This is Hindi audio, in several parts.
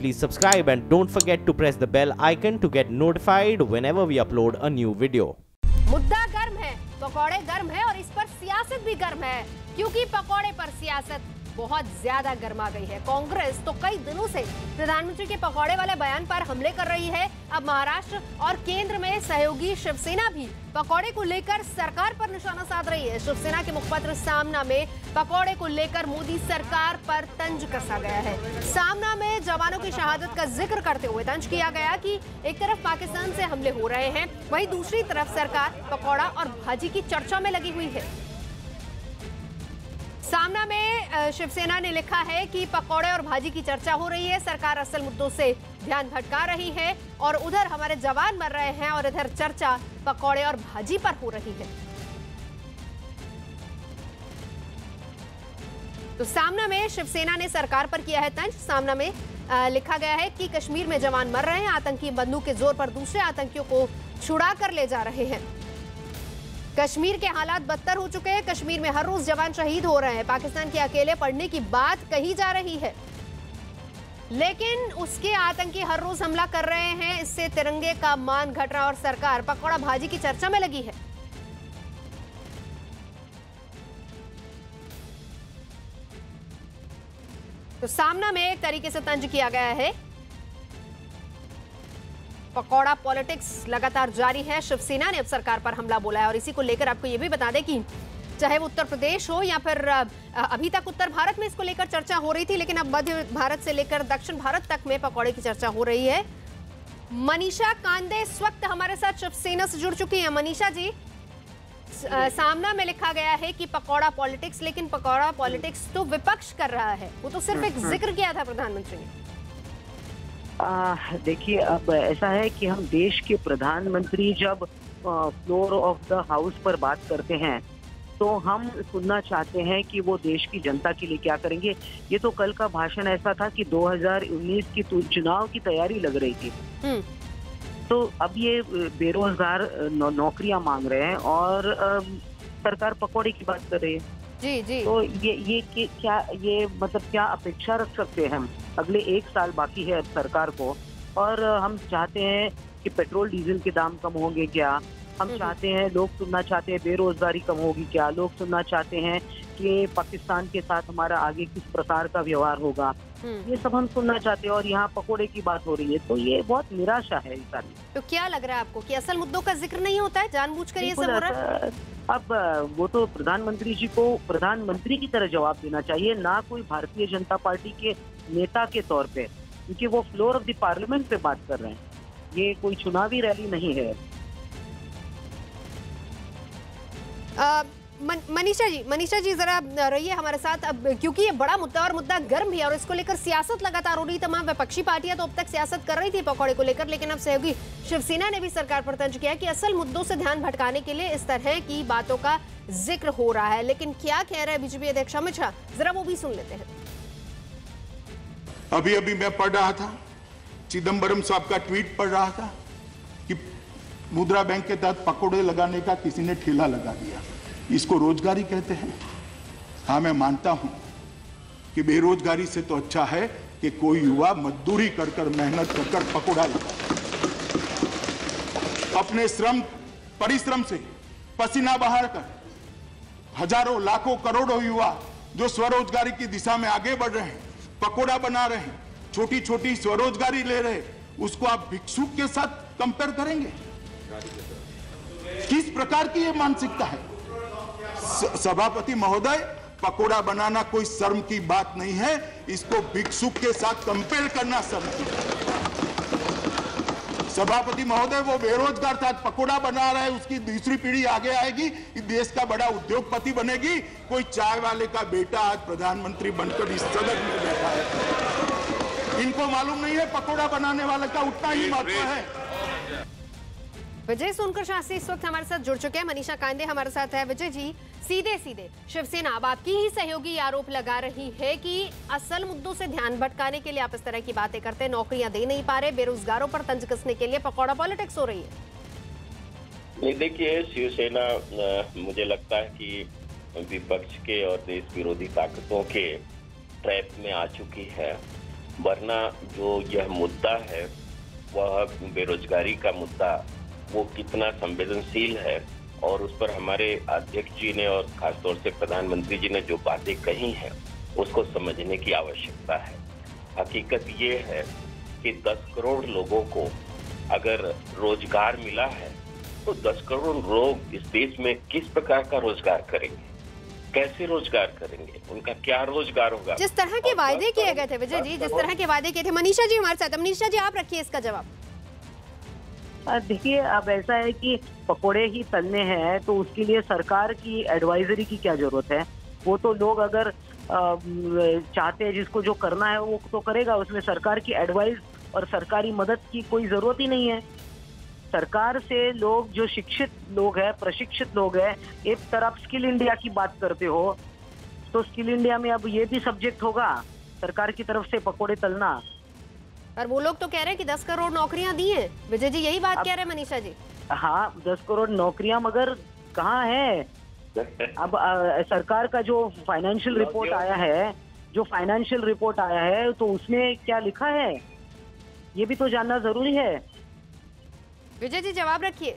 please subscribe and don't forget to press the bell icon to get notified whenever we upload a new video. मुद्दा गर्म है, पकौड़े गर्म है और इस पर सियासत भी गर्म है, क्योंकि पकौड़े पर सियासत बहुत ज्यादा गर्मा गई है। कांग्रेस तो कई दिनों से प्रधानमंत्री के पकौड़े वाले बयान पर हमले कर रही है। अब महाराष्ट्र और केंद्र में सहयोगी शिवसेना भी पकौड़े को लेकर सरकार पर निशाना साध रही है। शिवसेना के मुखपत्र सामना में पकौड़े को लेकर मोदी सरकार पर तंज कसा गया है। सामना में जवानों की शहादत का जिक्र करते हुए तंज किया गया कि एक तरफ पाकिस्तान से हमले हो रहे हैं, वहीं दूसरी तरफ सरकार पकौड़ा और भाजी की चर्चा में लगी हुई है। सामना में शिवसेना ने लिखा है कि पकौड़े और भाजी की चर्चा हो रही है, सरकार असल मुद्दों से ध्यान भटका रही है और उधर हमारे जवान मर रहे हैं और इधर चर्चा पकौड़े और भाजी पर हो रही है। तो सामना में शिवसेना ने सरकार पर किया है तंज। सामना में लिखा गया है कि कश्मीर में जवान मर रहे हैं, आतंकी बंदूक के जोर पर दूसरे आतंकियों को छुड़ा कर ले जा रहे हैं। कश्मीर के हालात बदतर हो चुके हैं, कश्मीर में हर रोज जवान शहीद हो रहे हैं। पाकिस्तान के अकेले पड़ने की बात कही जा रही है, लेकिन उसके आतंकी हर रोज हमला कर रहे हैं, इससे तिरंगे का मान घट रहा और सरकार पकौड़ा भाजी की चर्चा में लगी है। तो सामना में एक तरीके से तंज किया गया है। पकौड़ा पॉलिटिक्स लगातार जारी है। शिवसेना ने अब सरकार पर हमला बोला है और इसी को लेकर आपको यह भी बता दें कि चाहे वो उत्तर प्रदेश हो या फिर अभी तक उत्तर भारत में इसको लेकर चर्चा हो रही थी, लेकिन अब मध्य भारत से लेकर दक्षिण भारत तक में पकौड़े की चर्चा हो रही है। मनीषा कांदे इस वक्त हमारे साथ शिवसेना से जुड़ चुकी हैं। मनीषा जी, सामना में लिखा गया है कि पकौड़ा पॉलिटिक्स, लेकिन पकौड़ा पॉलिटिक्स तो विपक्ष कर रहा है, वो तो सिर्फ एक जिक्र किया था प्रधानमंत्री ने। देखिए, अब ऐसा है कि हम देश के प्रधानमंत्री जब फ्लोर ऑफ द हाउस पर बात करते हैं तो हम सुनना चाहते हैं कि वो देश की जनता के लिए क्या करेंगे। ये तो कल का भाषण ऐसा था कि 2019 की चुनाव की तैयारी लग रही थी। तो अब ये बेरोजगार नौकरियां मांग रहे हैं और सरकार पकौड़े की बात कर रही है। जी जी। तो ये मतलब क्या अपेक्षा रख सकते हैं हम? अगले 1 साल बाकी है अब सरकार को, और हम चाहते हैं कि पेट्रोल डीजल के दाम कम होंगे क्या? हम चाहते हैं, लोग सुनना चाहते हैं बेरोजगारी कम होगी क्या? लोग सुनना चाहते हैं कि पाकिस्तान के साथ हमारा आगे किस प्रकार का व्यवहार होगा। ये सब हम सुनना चाहते हैं और यहाँ पकोड़े की बात हो रही है, तो ये बहुत निराशा है इस सारी। तो क्या लग रहा है आपको कि असल मुद्दों का जिक्र नहीं होता है, जानबूझकर ये सब हो रहा है? अब वो तो प्रधानमंत्री जी को प्रधानमंत्री की तरह जवाब देना चाहिए, ना कोई भारतीय जनता पार्टी के नेता के तौर पे, क्योंकि वो फ्लोर ऑफ द पार्लियामेंट पे बात कर रहे हैं। ये कोई चुनावी रैली नहीं है। मनीषा जी जरा रहिए हमारे साथ, अब क्योंकि ये बड़ा मुद्दा और मुद्दा गर्म भी है और इसको लेकर सियासत लगातार हो रही। तमाम विपक्षी पार्टियां तो अब तक सियासत कर रही थी पकौड़े को लेकर, लेकिन अब सहयोगी शिवसेना ने भी सरकार पर तंज किया कि असल मुद्दों से ध्यान भटकाने के लिए इस तरह की बातों का जिक्र हो रहा है। लेकिन क्या कह रहे हैं बीजेपी अध्यक्ष अमित शाह, जरा वो भी सुन लेते हैं। अभी अभी मैं पढ़ रहा था, चिदम्बरम साहब का ट्वीट पढ़ रहा था कि मुद्रा बैंक के तहत पकौड़े लगाने का किसी ने ठेला लगा दिया। इसको रोजगारी कहते हैं? हाँ, मैं मानता हूं कि बेरोजगारी से तो अच्छा है कि कोई युवा मजदूरी कर कर मेहनत कर कर पकौड़ा लगा, अपने श्रम परिश्रम से पसीना बहा कर हजारों लाखों करोड़ों युवा जो स्वरोजगारी की दिशा में आगे बढ़ रहे हैं, पकौड़ा बना रहे हैं, छोटी छोटी स्वरोजगारी ले रहे, उसको आप भिक्षुक के साथ कंपेयर करेंगे? किस प्रकार की ये मानसिकता है? सभापति महोदय, पकोड़ा बनाना कोई शर्म की बात नहीं है, इसको भिक्षुक के साथ कंपेयर करना शर्म की बात है। सभापति महोदय, वो बेरोजगार था, पकोड़ा बना रहा है, उसकी दूसरी पीढ़ी आगे आएगी, देश का बड़ा उद्योगपति बनेगी। कोई चाय वाले का बेटा आज प्रधानमंत्री बनकर इस सदन में बैठा है। इनको मालूम नहीं है पकोड़ा बनाने वाले का उतना ही महत्व है। विजय सोनकर शास्त्री इस वक्त हमारे साथ जुड़ चुके हैं। मनीषा कांदे हमारे साथ है। विजय जी, सीधे सीधे शिवसेना अब आपकी ही सहयोगी आरोप लगा रही है कि असल मुद्दों से ध्यान भटकाने के लिए आप इस तरह की बातें करते हैं, नौकरियां दे नहीं पा रहे, बेरोजगारों पर तंज कसने के लिए पकौड़ा पॉलिटिक्स हो रही है। नहीं, देखिए, शिवसेना मुझे लगता है कि विपक्ष के और देश विरोधी ताकतों के ट्रैप में आ चुकी है वरना जो यह मुद्दा है वह बेरोजगारी का मुद्दा वो कितना संवेदनशील है और उस पर हमारे अध्यक्ष जी ने और खासतौर से प्रधानमंत्री जी ने जो बातें कही हैं उसको समझने की आवश्यकता है। हकीकत ये है कि 10 करोड़ लोगों को अगर रोजगार मिला है तो 10 करोड़ लोग इस देश में किस प्रकार का रोजगार करेंगे, कैसे रोजगार करेंगे, उनका क्या रोजगार होगा। जिस तरह के वादे किए गए थे विजय जी, जिस तरह के वादे किए थे, मनीषा जी हमारे साथ। मनीषा जी आप रखिए इसका जवाब। देखिए, अब ऐसा है कि पकोड़े ही तलने हैं तो उसके लिए सरकार की एडवाइजरी की क्या जरूरत है। वो तो लोग अगर चाहते हैं जिसको जो करना है वो तो करेगा, उसमें सरकार की एडवाइस और सरकारी मदद की कोई जरूरत ही नहीं है। सरकार से लोग जो शिक्षित लोग हैं, प्रशिक्षित लोग हैं, एक तरफ स्किल इंडिया की बात करते हो तो स्किल इंडिया में अब ये भी सब्जेक्ट होगा सरकार की तरफ से पकोड़े तलना। पर वो लोग तो कह रहे हैं कि 10 करोड़ नौकरियां दी हैं। विजय जी यही बात कह रहे हैं मनीषा जी। हाँ, 10 करोड़ नौकरियां, मगर कहाँ है? अब सरकार का जो फाइनेंशियल रिपोर्ट आया है तो उसमें क्या लिखा है ये भी तो जानना जरूरी है। विजय जी जवाब रखिए।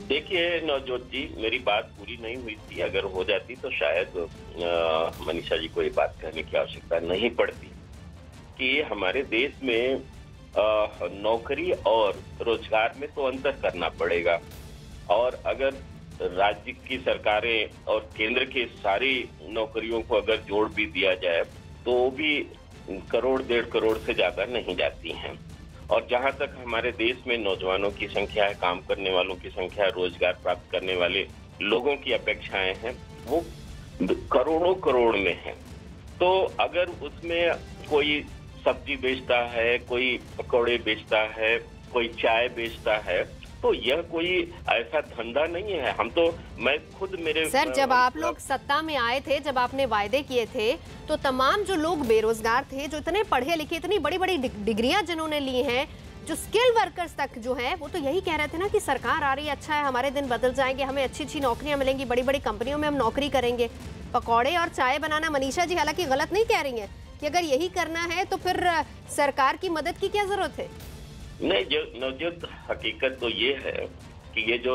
देखिए नवजोत जी, मेरी बात पूरी नहीं हुई थी, अगर हो जाती तो शायद मनीषा जी को ये बात कहने की आवश्यकता नहीं पड़ती कि हमारे देश में नौकरी और रोजगार में तो अंतर करना पड़ेगा। और अगर राज्य की सरकारें और केंद्र की सारी नौकरियों को अगर जोड़ भी दिया जाए तो भी करोड़ 1.5 करोड़ से ज्यादा नहीं जाती हैं। और जहां तक हमारे देश में नौजवानों की संख्या है, काम करने वालों की संख्या, रोजगार प्राप्त करने वाले लोगों की अपेक्षाएं हैं, वो करोड़ों करोड़ में है। तो अगर उसमें कोई सब्जी बेचता है, कोई पकौड़े बेचता है, कोई चाय बेचता है, तो यह कोई ऐसा धंधा नहीं है। हम तो, मैं खुद मेरे सर, जब आप लोग सत्ता में आए थे, जब आपने वायदे किए थे तो तमाम जो लोग बेरोजगार थे, जो इतने पढ़े लिखे, इतनी बड़ी बड़ी डिग्रियां जिन्होंने ली हैं, जो स्किल वर्कर्स तक जो है, वो तो यही कह रहे थे ना कि सरकार आ रही है, अच्छा है, हमारे दिन बदल जाएंगे, हमें अच्छी अच्छी नौकरियां मिलेंगी, बड़ी बड़ी कंपनियों में हम नौकरी करेंगे। पकौड़े और चाय बनाना, मनीषा जी हालांकि गलत नहीं कह रही है कि अगर यही करना है तो फिर सरकार की मदद की क्या जरूरत है। नहीं, जो हकीकत तो ये है कि ये जो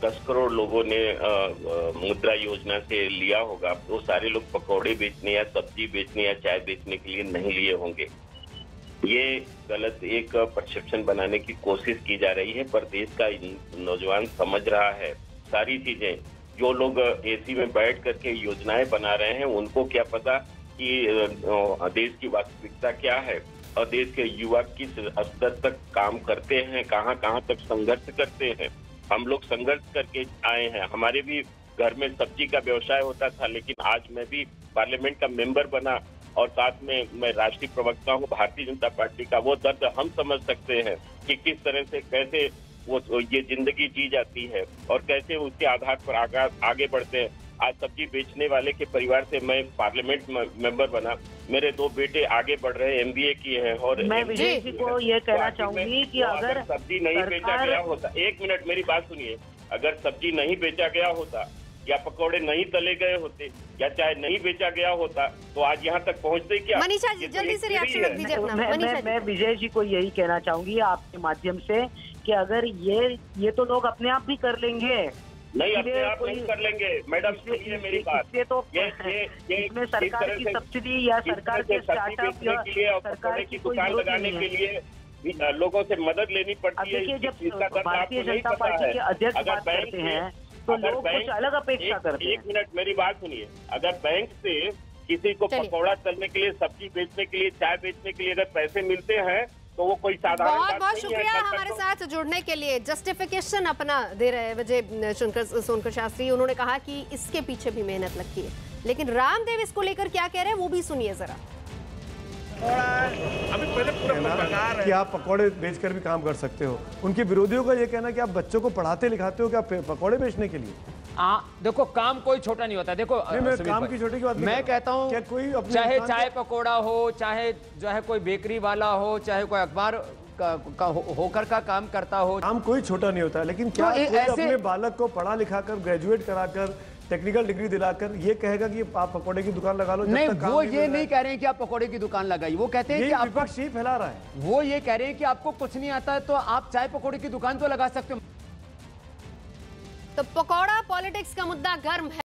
10 करोड़ लोगों ने मुद्रा योजना से लिया होगा, वो सारे लोग पकौड़े बेचने या सब्जी बेचने या चाय बेचने के लिए नहीं लिए होंगे। ये गलत एक परसेप्शन बनाने की कोशिश की जा रही है, पर देश का नौजवान समझ रहा है सारी चीजें। जो लोग एसी में बैठ करके योजनाएं बना रहे हैं, उनको क्या पता कि देश की वास्तविकता क्या है और देश के युवा किस स्तर तक काम करते हैं, कहाँ कहाँ तक संघर्ष करते हैं। हम लोग संघर्ष करके आए हैं। हमारे भी घर में सब्जी का व्यवसाय होता था, लेकिन आज मैं भी पार्लियामेंट का मेंबर बना और साथ में मैं राष्ट्रीय प्रवक्ता हूँ भारतीय जनता पार्टी का। वो दर्द हम समझ सकते हैं कि किस तरह से कैसे वो ये जिंदगी जी जाती है और कैसे उसके आधार पर आगे बढ़ते हैं। आज सब्जी बेचने वाले के परिवार से मैं पार्लियामेंट मेंबर बना, मेरे 2 बेटे आगे बढ़ रहे हैं, MBA किए हैं। और मैं विजय जी को ये कहना चाहूंगी कि अगर सब्जी नहीं बेचा गया होता, 1 मिनट मेरी बात सुनिए, अगर सब्जी नहीं बेचा गया होता या पकौड़े नहीं तले गए होते या चाय नहीं बेचा गया होता तो आज यहाँ तक पहुँचते क्या। मनीषा जी जल्दी से रिएक्शन रख दीजिए अपना। मैं विजय जी को यही कहना चाहूंगी आपके माध्यम से कि अगर ये तो लोग अपने आप भी कर लेंगे। नहीं, अपने आप नहीं कर लेंगे मैडम, सुनिए मेरी बात। इससे तो इसमें सरकार की सब्सिडी या सरकार के स्टार्टअप या सरकार की दुकान लगाने के लिए लोगों से मदद लेनी पड़ती है। देखिए, जब भारतीय जनता पार्टी के अध्यक्ष बात करते हैं तो लोग कुछ अलग अपेक्षा करते हैं। 1 मिनट मेरी बात सुनिए। अगर बैंक से किसी को पकौड़ा तलने के लिए, सब्जी बेचने के लिए, चाय बेचने के लिए अगर पैसे मिलते हैं तो वो कोई साधारण बहुत बहुत शुक्रिया हमारे साथ जुड़ने के लिए। जस्टिफिकेशन अपना दे रहे हैं विजय सोनकर शास्त्री। उन्होंने कहा कि इसके पीछे भी मेहनत लगती है, लेकिन रामदेव इसको लेकर क्या कह रहे हैं वो भी सुनिए जरा। अभी पहले कि आप पकौड़े बेचकर भी काम कर सकते हो। उनके विरोधियों का ये कहना कि आप बच्चों को पढ़ाते लिखाते हो क्या पकौड़े बेचने के लिए। देखो, काम कोई छोटा नहीं होता। देखो, काम की छोटी की बात मैं कहता हूँ, चाहे चाय पकौड़ा हो, चाहे जो है कोई बेकरी वाला हो, चाहे कोई अखबार होकर का काम करता हो, काम कोई छोटा नहीं होता। लेकिन क्या कोई अपने बालक को पढ़ा लिखा कर, ग्रेजुएट कराकर टेक्निकल डिग्री दिलाकर ये कहेगा कि आप पकौड़े की दुकान लगा लो। नहीं, वो ये नहीं कह रहे हैं कि आप पकौड़े की दुकान लगाइए, वो कहते हैं कि आप विपक्ष ही फैला रहा है। वो ये कह रहे हैं कि आपको कुछ नहीं आता है तो आप चाय पकौड़े की दुकान तो लगा सकते हो। तो पकौड़ा पॉलिटिक्स का मुद्दा गर्म है।